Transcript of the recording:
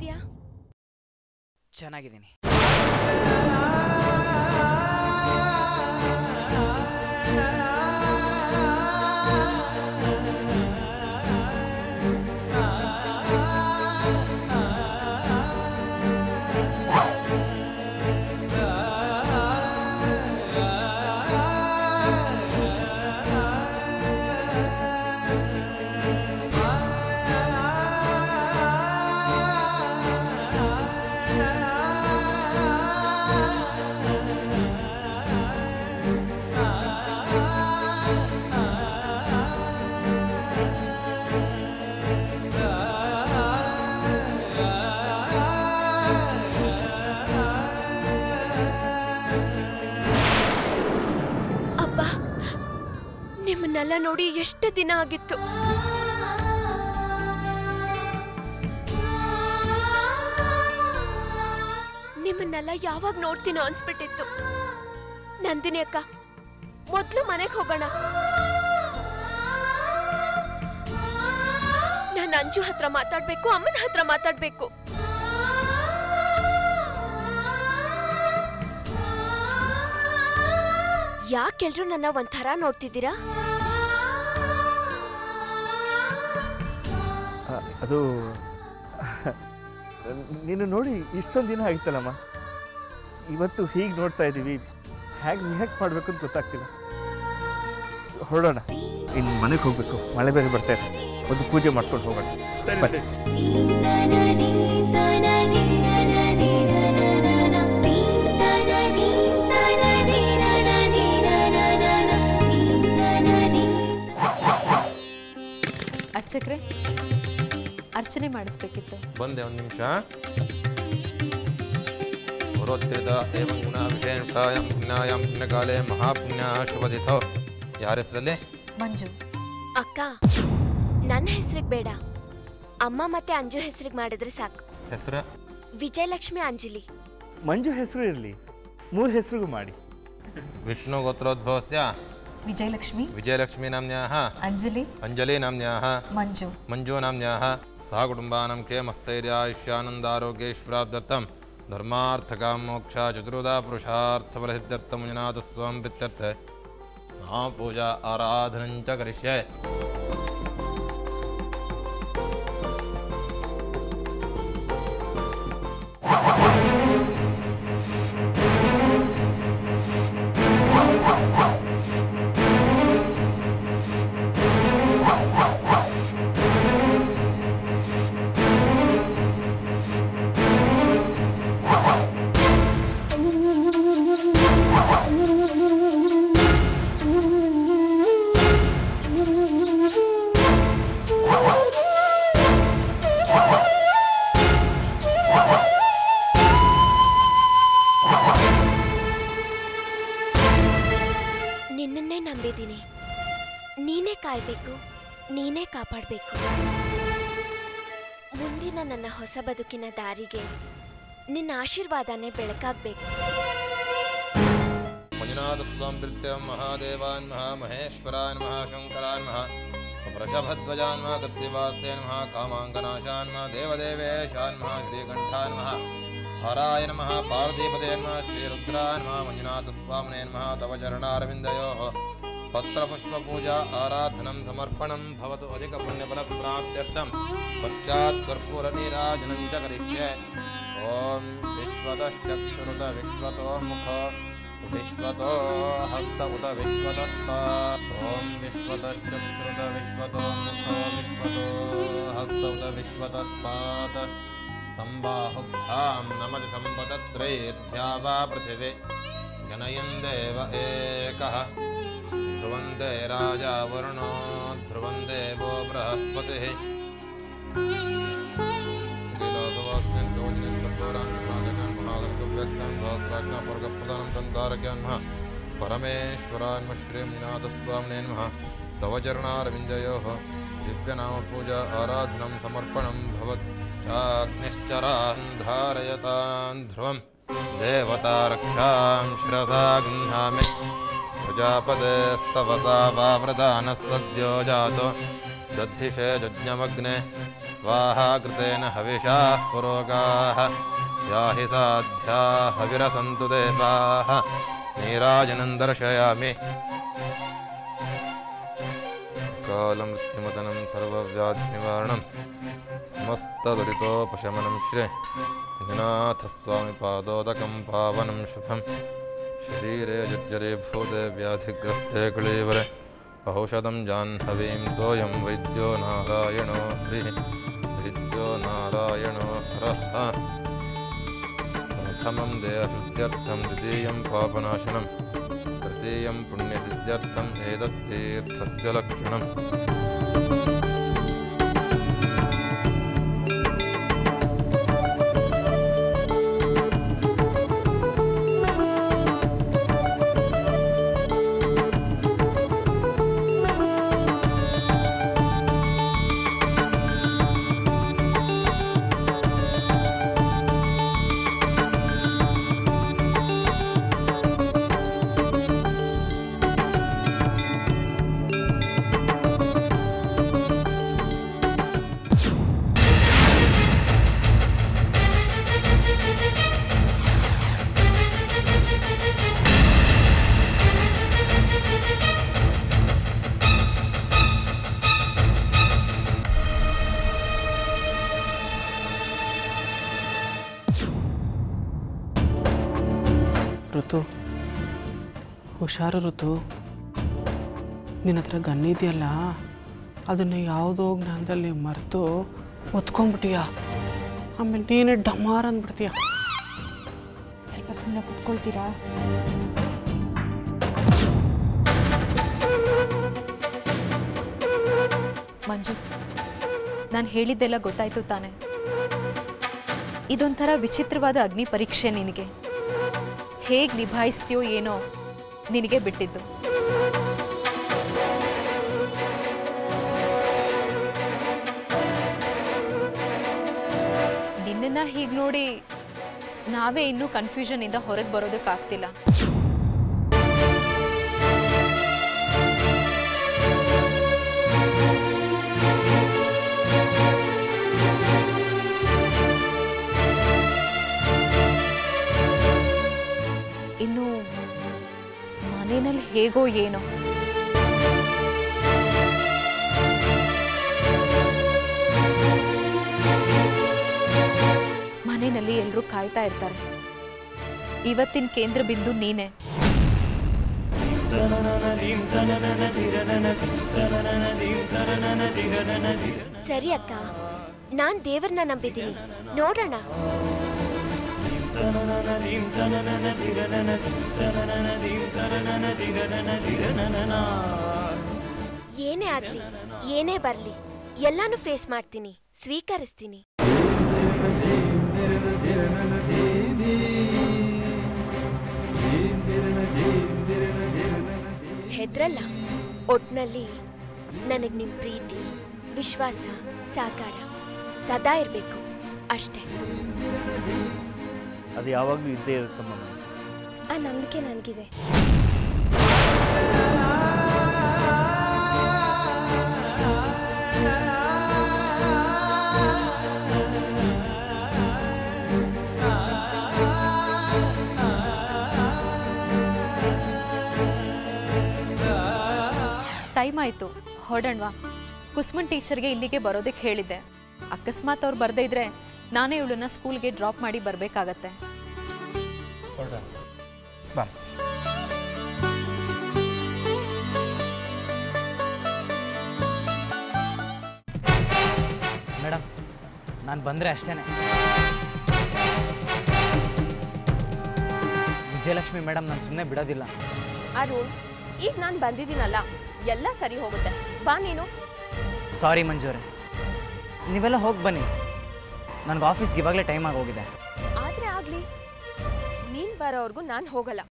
ಹೇಗಿದ್ಯಾ? ಚೆನ್ನಾಗಿದ್ದೀನಿ. ನಿಮ್ಮನ್ನೆಲ್ಲ ನೋಡಿ ಎಷ್ಟು ದಿನ ಆಗಿತ್ತು. ನಿಮ್ಮನ್ನೆಲ್ಲ ಯಾವಾಗ ನೋಡ್ತೀನೋ ಅನ್ಸ್ಬಿಟ್ಟಿತ್ತು. ನಂದಿನಿ ಅಕ್ಕ, ಮೊದ್ಲು ಮನೆಗೆ ಹೋಗೋಣ. ನಾನು ಅಂಜು ಹತ್ರ ಮಾತಾಡ್ಬೇಕು, ಅಮ್ಮನ ಹತ್ರ ಮಾತಾಡ್ಬೇಕು. ಯಾಕೆಲ್ರು ನನ್ನ ಒಂಥರ ನೋಡ್ತಿದ್ದೀರಾ? ಅದು ನೀನು ನೋಡಿ ಇಷ್ಟೊಂದು ದಿನ ಆಯ್ತಲ್ಲಮ್ಮ. ಇವತ್ತು ಹೀಗೆ ನೋಡ್ತಾ ಇದ್ದೀವಿ, ಹೇಗೆ ರಿಯಾಕ್ಟ್ ಮಾಡಬೇಕು ಅಂತ ಗೊತ್ತಾಗ್ತಿಲ್ಲ. ಹೊರಡೋಣ, ಇನ್ನು ಮನೆಗೆ ಹೋಗ್ಬೇಕು. ಮಳೆ ಬೇರೆ ಬರ್ತಾ ಇದೆ. ಒಂದು ಪೂಜೆ ಮಾಡ್ಕೊಂಡು ಹೋಗೋಣ. ಬನ್ನಿ. ಅರ್ಚಕ್ರೆ, ಅರ್ಚನೆ ಮಾಡಿಸ್ಬೇಕಿತ್ತು. ಬಂದೆ ಒಂದು ನಿಮಿಷ. ಪುರೋತ್ರಿತ ಏವಂ ಗುಣ ವಿಷಯಂ ಪುಣ್ಯಾಯಂ ಪುಣ್ಯಕಾಲೆ ಮಹಾಪುಣ್ಯ ಶುಭದಿಥೋ. ಯಾರ ಹೆಸರಲ್ಲಿ? ಮಂಜು. ಅಕ್ಕ, ನನ್ನ ಹೆಸರಿಗೆ ಬೇಡ, ಅಮ್ಮ ಮತ್ತೆ ಅಂಜು ಹೆಸರಿಗೆ ಮಾಡಿದ್ರೆ ಸಾಕು. ಹೆಸರು? ವಿಜಯಲಕ್ಷ್ಮಿ ಅಂಜಲಿ. ಮಂಜು ಹೆಸರು ಇರಲಿ, 3 ಹೆಸರಿಗೂ ಮಾಡಿ. ವಿಷ್ಣು ಗೋತ್ರೋದ್ಭವಸ್ಯ ವಿಜಯಲಕ್ಷ್ಮಿ. ವಿಜಯಲಕ್ಷ್ಮಿ ನಾಮ್ನ್ಯಾಹ ಅಂಜಲಿ. ಅಂಜಲಿ ನಾಮ್ನ್ಯಾಹ ಮಂಜು. ಮಂಜು ನಾಮ್ನ್ಯಾಹ ಸಹ ಕುಟುಂಬಾನಾಂ ಕೆ ಮಸ್ಥೈರ್ಯಾಯುಷ್ಯಾನಂದಾರೋಗ್ಯೈಶ್ವರಾಬ್ಧರ್ಥಂ ಧರ್ಮಾರ್ಥಕಾಮೋಕ್ಷ ಚತುರ್ಧಾ ಪುರುಷಾರ್ಥಫಲಸಿದ್ಧರ್ಥಂ ಮಂಜುನಾಥ ಸ್ವಂ ಪ್ರೀತ್ಯರ್ಥ ಮಹಾಪೂಜಾ ಆರಾಧನಂಚ ಕರಿಷ್ಯೆ. ನಿನ್ನನ್ನೇ ನಂಬಿದ್ದೀನಿ. ನೀನೇ ಕಾಯ್ಬೇಕು, ನೀನೇ ಕಾಪಾಡಬೇಕು. ಮುಂದಿನ ನನ್ನ ಹೊಸ ಬದುಕಿನ ದಾರಿಗೆ ನಿನ್ನ ಆಶೀರ್ವಾದನೇ ಬೆಳಕಾಗಬೇಕು. ಮಂಜುನಾಥ ಸ್ವಂ ಪ್ರೀತ್ಯ ಮಹಾದೇವಾನ್ ಮಹಾಮಹೇಶ್ವರಾನ್ ಮಹಾಶಂಕರಾನ್ ವೃಷಭಧ್ವಜಾನ್ ಕೃತ್ತಿವಾಸ್ಯನ್ ಕಾಮಾಂಗನಾಶಾನ್ ದೇವದೇವೇಶಾನ್ ಶ್ರೀಕಂಠಾನ್ ಹರಾಯ ನಮಃ ಪಾರ್ವತೀಪದೇ ನಮಃ ಶ್ರೀರುದ್ರಾನ್ ಮಂಜುನಾಥ ಸ್ವಾಮಿನೇ ನಮಃ ತವ ಚರಣಾರವಿಂದಯೋಃ ಪತ್ರಪುಷ್ಪಪೂಜಾ ಆರಾಧನಂ ಸಮರ್ಪಣಂ ಭವತು ಅಧಿಕ ಪುಣ್ಯಫಲಪ್ರಾಪ್ತ್ಯರ್ಥಂ ಪಶ್ಚಾತ್ ಕರ್ಪೂರ ನೀರಾಜನಂ ಚ ಕರಿಷ್ಯೆ. ಓಂ ವಿಶ್ವತಶ್ಚಕ್ಷುರುತ ವಿಶ್ವತೋ ಮುಖ ವಿಶ್ವತೋ ಹಸ್ತ ಉತ ವಿಶ್ವತಸ್ತಾತ್. ಓಂ ವಿಶ್ವತಶ್ಚಕ್ಷುರುತ ವಿಶ್ವತೋ ಮುಖ ವಿಶ್ವತೋ ಹಸ್ತ ಉತ ವಿಶ್ವತಸ್ತಾತ್. ಸಂಬಾಹುಭ್ಯಾಂ ನಮತಿ ಸಂಪತತ್ರಯೇಧ್ಯಾವಾ ಪೃಥಿವೇ ಜನಯನ್ ದೇವ ಏಕಃ. ಧ್ರುವಂತೆ ರಾಜಾ ವರುಣೋ ಧ್ರುವಂ ದೇವೋ ಬೃಹಸ್ಪತಿಃ. ಪರಮೇಶ್ವರಾನ್ಮ ಶ್ರೀನಾಥಸ್ವಾಮಿನೇ ನಮಃ ತವ ಚರಣಾರವಿಂದಯೋಃ ದಿವ್ಯನಾಮಪೂಜಾ ಆರಾಧನಂ ಸಮರ್ಪಣಂ ಭವತ್. ಚಾಗ್ನಿಶ್ಚರಾನ್ ಧಾರಯತಾನ್ ಧ್ರುವಂ ದೇವತಾ ರಕ್ಷಾಂ ಶಿರಸಾ ಗೃಹಾಮಿ. ಪ್ರಜಾಪತೆಸ್ತವಸಾ ವಾವೃತಾನಃ ಸದ್ಯೋ ಜಾತೋ ದಧಿಷೆ ಯಜ್ಞಮಗ್ನೆ स्वाहा कृतेन हविषा पुरोगाः याहि साध्या हविरसन्तु देवाः नीराजनं दर्शयामि कालमृत्युमतनं सर्वव्याधिनिवारणं समस्तदुरितोपशमनं श्री रघुनाथस्वामी पादोदकं पावनं शुभं शरीरे जर्जरे भूते व्याधिग्रस्ते क्लीवरे औषधं जाह्नवीं तोयं वैद्यो नारायणो हरिः वैद्यो नारायणो हरः प्रथमं देहशुद्ध्यर्थं द्वितीयं पापनाशनं तृतीयं पुण्यसिद्ध्यर्थम् एतत्तीर्थस्य लक्षणम् ಋತು ಹುಷಾರು ಋತು ನಿನ್ನ ಹತ್ರ ಗನ್ ಇದೆಯಲ್ಲ ಅದನ್ನು ಯಾವುದೋ ಜ್ಞಾನದಲ್ಲಿ ಮರೆತು ಒತ್ಕೊಂಡ್ಬಿಟ್ಟಿಯ ಆಮೇಲೆ ನೀನೇ ಡಮಾರ್ ಅಂದ್ಬಿಡ್ತೀಯ ಸ್ವಲ್ಪ ಸುಮ್ಮನೆ ಕುತ್ಕೊಳ್ತೀರಾ? ಮಂಜು, ನಾನು ಹೇಳಿದ್ದೆಲ್ಲ ಗೊತ್ತಾಯ್ತು ತಾನೆ? ಇದೊಂಥರ ವಿಚಿತ್ರವಾದ ಅಗ್ನಿ ಪರೀಕ್ಷೆ. ನಿನಗೆ ಹೇಗೆ ನಿಭಾಯಿಸ್ತೀಯೋ ಏನೋ ನಿನಗೆ ಬಿಟ್ಟಿದ್ದು. ನಿನ್ನನ್ನು ಹೀಗೆ ನೋಡಿ ನಾವೇ ಇನ್ನೂ ಕನ್ಫ್ಯೂಷನಿಂದ ಹೊರಗೆ ಬರೋದಕ್ಕಾಗ್ತಿಲ್ಲ. ಇನ್ನು ಮನೆಯಲ್ಲಿ ಹೇಗೋ ಏನೋ. ಮನೆಯಲ್ಲಿ ಎಲ್ಲರೂ ಕಾಯ್ತಾ ಇರ್ತಾರೆ. ಇವತ್ತಿನ ಕೇಂದ್ರ ಬಿಂದು ನೀನೆ. ಸರಿ ಅಕ್ಕ, ನಾನ್ ದೇವರನ್ನ ನಂಬಿದ್ದೀನಿ, ನೋಡೋಣ. ಏನೇ ಆಗ್ಲಿ, ಏನೇ ಬರ್ಲಿ, ಎಲ್ಲಾನು ಫೇಸ್ ಮಾಡ್ತೀನಿ, ಸ್ವೀಕರಿಸ್ತೀನಿ. ಹೆದ್ರಲ್ಲ. ಒಟ್ನಲ್ಲಿ ನನಗ್ ನಿಮ್ ಪ್ರೀತಿ, ವಿಶ್ವಾಸ, ಸಹಕಾರ ಸದಾ ಇರಬೇಕು ಅಷ್ಟೇ. ಅದು ಯಾವಾಗಲೂ ಇದ್ದೇ ಇರುತ್ತಮ್ಮ. ಆ ನಂಬಿಕೆ ನನಗಿದೆ. ಟೈಮ್ ಆಯಿತು, ಹೊರಡೋಣವಾ? ಕುಸುಮನ್ ಟೀಚರ್ಗೆ ಇಲ್ಲಿಗೆ ಬರೋದಕ್ಕೆ ಹೇಳಿದ್ದೆ. ಅಕಸ್ಮಾತ್ ಅವ್ರು ಬರದೇ ಇದ್ರೆ ನಾನೇ ಇವಳನ್ನ ಸ್ಕೂಲ್ಗೆ ಡ್ರಾಪ್ ಮಾಡಿ ಬರಬೇಕಾಗತ್ತೆ. ಮೇಡಮ್, ನಾನು ಬಂದರೆ ಅಷ್ಟೇ. ವಿಜಯಲಕ್ಷ್ಮಿ ಮೇಡಮ್ ನಾನು ಸುಮ್ಮನೆ ಬಿಡೋದಿಲ್ಲ. ಅರುಣ್, ಈಗ ನಾನು ಬಂದಿದ್ದೀನಲ್ಲ, ಎಲ್ಲ ಸರಿ ಹೋಗುತ್ತೆ. ಬಾ ನೀನು. ಸಾರಿ ಮಂಜೂರೆ, ನೀವೆಲ್ಲ ಹೋಗಿ ಬನ್ನಿ. ನನಗೆ ಆಫೀಸ್ಗೆ ಇವಾಗಲೇ ಟೈಮ್ ಆಗೋಗಿದೆ. ಆದರೆ ಆಗಲಿ, ನೀನು ಬರೋವರೆಗೂ ನಾನು ಹೋಗಲ್ಲ.